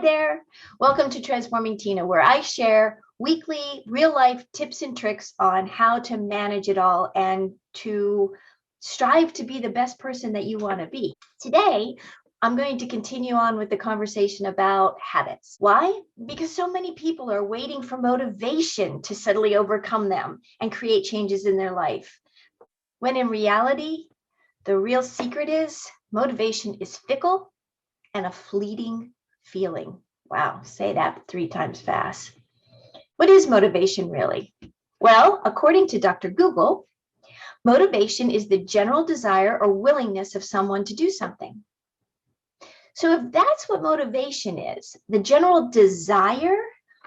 there. Welcome to Transforming Tina, where I share weekly real life tips and tricks on how to manage it all and to strive to be the best person that you want to be. Today, I'm going to continue on with the conversation about habits. Why? Because so many people are waiting for motivation to suddenly overcome them and create changes in their life. When in reality, the real secret is motivation is fickle and a fleeting feeling. Wow, say that 3 times fast. What is motivation really? Well, according to Dr. Google, motivation is the general desire or willingness of someone to do something. So if that's what motivation is, the general desire,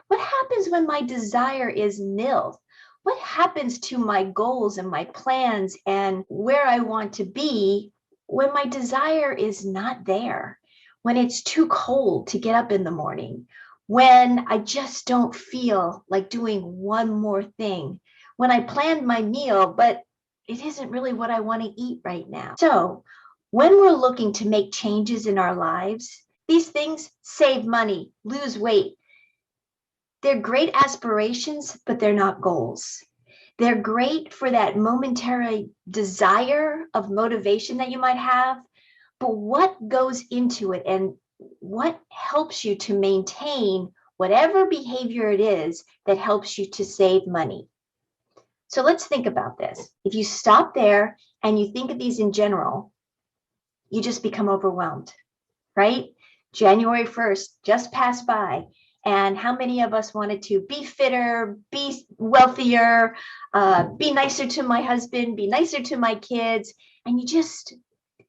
what happens when my desire is nil? What happens to my goals and my plans and where I want to be when my desire is not there? When it's too cold to get up in the morning, when I just don't feel like doing one more thing, when I planned my meal, but it isn't really what I want to eat right now. So when we're looking to make changes in our lives, these things save money, lose weight. They're great aspirations, but they're not goals. They're great for that momentary desire of motivation that you might have. But what goes into it and what helps you to maintain whatever behavior it is that helps you to save money? So let's think about this. If you stop there and you think of these in general, you just become overwhelmed, right? January 1st just passed by. And how many of us wanted to be fitter, be wealthier, be nicer to my husband, be nicer to my kids? And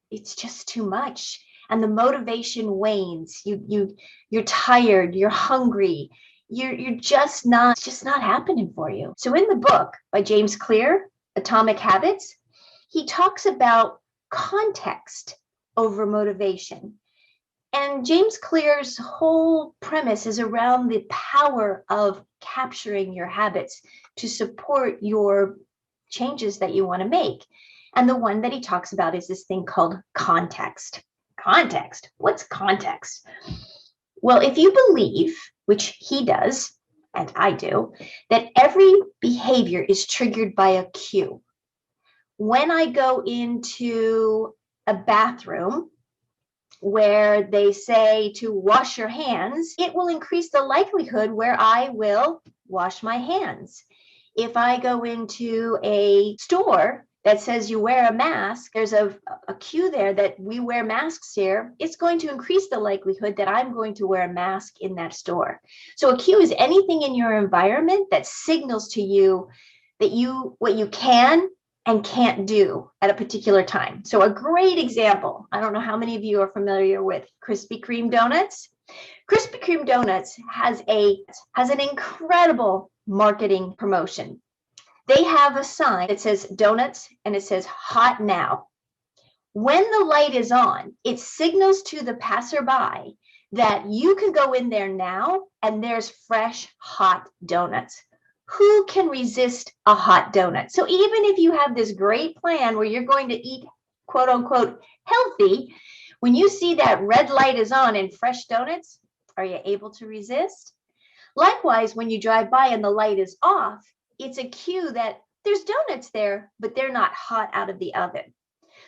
it's just too much, and the motivation wanes. You're tired, you're hungry, you're just not, it's just not happening for you. So in the book by James Clear, Atomic Habits, he talks about context over motivation. And James Clear's whole premise is around the power of capturing your habits to support your changes that you want to make. And the one that he talks about is this thing called context. Context? What's context? Well, if you believe, which he does, and I do, that every behavior is triggered by a cue. When I go into a bathroom where they say to wash your hands, it will increase the likelihood where I will wash my hands. If I go into a store that says you wear a mask, there's a cue there that we wear masks here, it's going to increase the likelihood that I'm going to wear a mask in that store. So a cue is anything in your environment that signals to you that what you can and can't do at a particular time. So a great example, I don't know how many of you are familiar with Krispy Kreme donuts. Krispy Kreme donuts has an incredible marketing promotion. They have a sign that says donuts and it says hot now. When the light is on, it signals to the passerby that you can go in there now and there's fresh, hot donuts. Who can resist a hot donut? So even if you have this great plan where you're going to eat, quote unquote, healthy, when you see that red light is on and fresh donuts, are you able to resist? Likewise, when you drive by and the light is off, it's a cue that there's donuts there, but they're not hot out of the oven.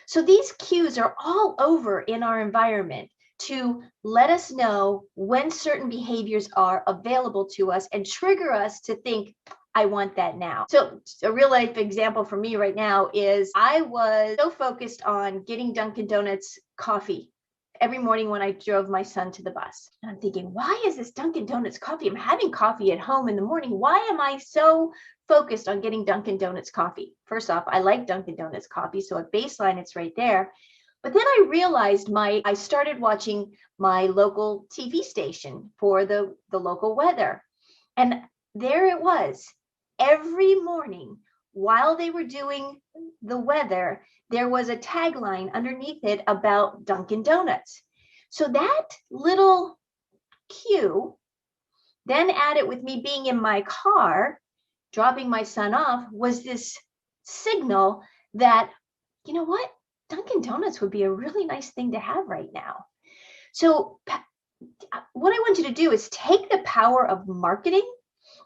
So these cues are all over in our environment to let us know when certain behaviors are available to us and trigger us to think, I want that now. So a real life example for me right now is I was so focused on getting Dunkin' Donuts coffee every morning when I drove my son to the bus. And I'm thinking, why is this Dunkin' Donuts coffee? I'm having coffee at home in the morning. Why am I so focused on getting Dunkin' Donuts coffee? First off, I like Dunkin' Donuts coffee, so at baseline, it's right there. But then I realized I started watching my local TV station for the local weather. And there it was. Every morning while they were doing the weather, there was a tagline underneath it about Dunkin' Donuts. So that little cue, then added with me being in my car, dropping my son off, was this signal that, you know what? Dunkin' Donuts would be a really nice thing to have right now. So what I want you to do is take the power of marketing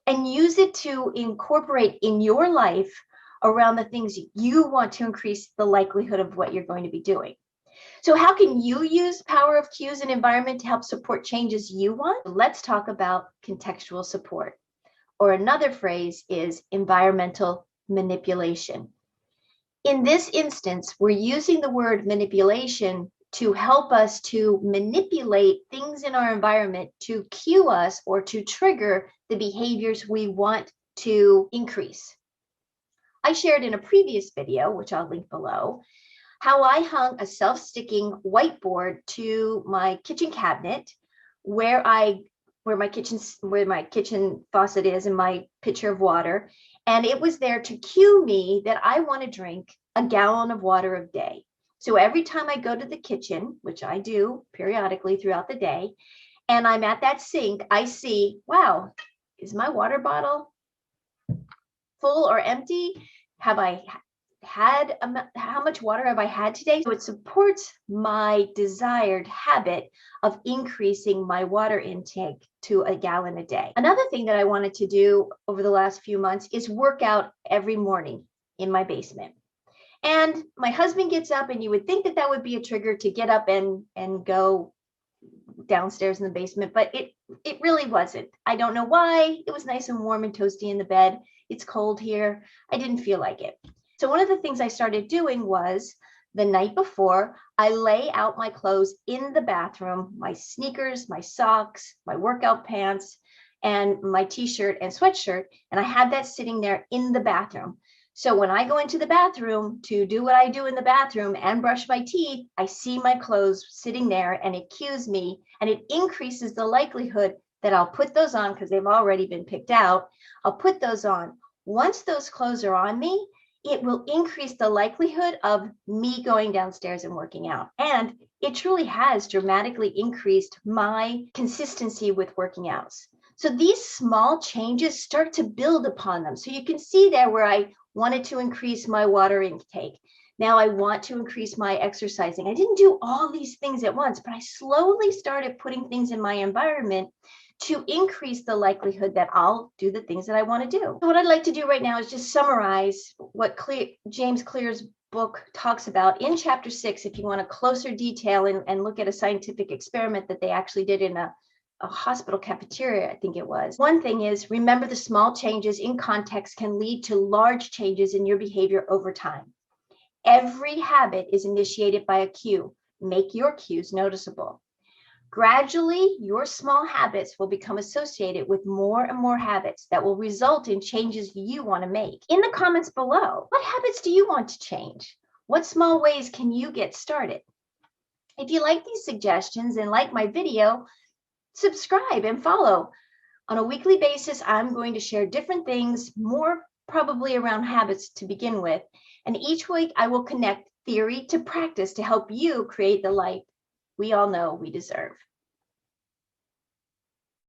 and use it to incorporate in your life around the things you want to increase the likelihood of what you're going to be doing. So how can you use power of cues and environment to help support changes you want? Let's talk about contextual support, or another phrase is environmental manipulation. In this instance, we're using the word manipulation to help us to manipulate things in our environment to cue us or to trigger the behaviors we want to increase. I shared in a previous video, which I'll link below, how I hung a self-sticking whiteboard to my kitchen cabinet where my kitchen faucet is and my pitcher of water, and it was there to cue me that I want to drink a gallon of water a day. So every time I go to the kitchen, which I do periodically throughout the day, and I'm at that sink, I see, wow, is my water bottle full or empty? Have I had, how much water have I had today? So it supports my desired habit of increasing my water intake to a gallon a day. Another thing that I wanted to do over the last few months is work out every morning in my basement. And my husband gets up, and you would think that that would be a trigger to get up and go downstairs in the basement, but it really wasn't. I don't know why. It was nice and warm and toasty in the bed. It's cold here. I didn't feel like it. So one of the things I started doing was the night before, I lay out my clothes in the bathroom, my sneakers, my socks, my workout pants, and my t-shirt and sweatshirt, and I had that sitting there in the bathroom. So when I go into the bathroom to do what I do in the bathroom and brush my teeth, I see my clothes sitting there, and it cues me, and it increases the likelihood that I'll put those on because they've already been picked out. I'll put those on. Once those clothes are on me, it will increase the likelihood of me going downstairs and working out. And it truly has dramatically increased my consistency with working out. So these small changes start to build upon them. So you can see there where I wanted to increase my water intake. Now I want to increase my exercising. I didn't do all these things at once, but I slowly started putting things in my environment to increase the likelihood that I'll do the things that I want to do. So what I'd like to do right now is just summarize what James Clear's book talks about in chapter 6, if you want a closer detail and look at a scientific experiment that they actually did in a hospital cafeteria, I think it was. One thing is, remember the small changes in context can lead to large changes in your behavior over time. Every habit is initiated by a cue. Make your cues noticeable. Gradually, your small habits will become associated with more and more habits that will result in changes you want to make. In the comments below, what habits do you want to change? What small ways can you get started? If you like these suggestions and like my video, subscribe and follow. On a weekly basis, I'm going to share different things, more probably around habits to begin with. And each week I will connect theory to practice to help you create the life we all know we deserve.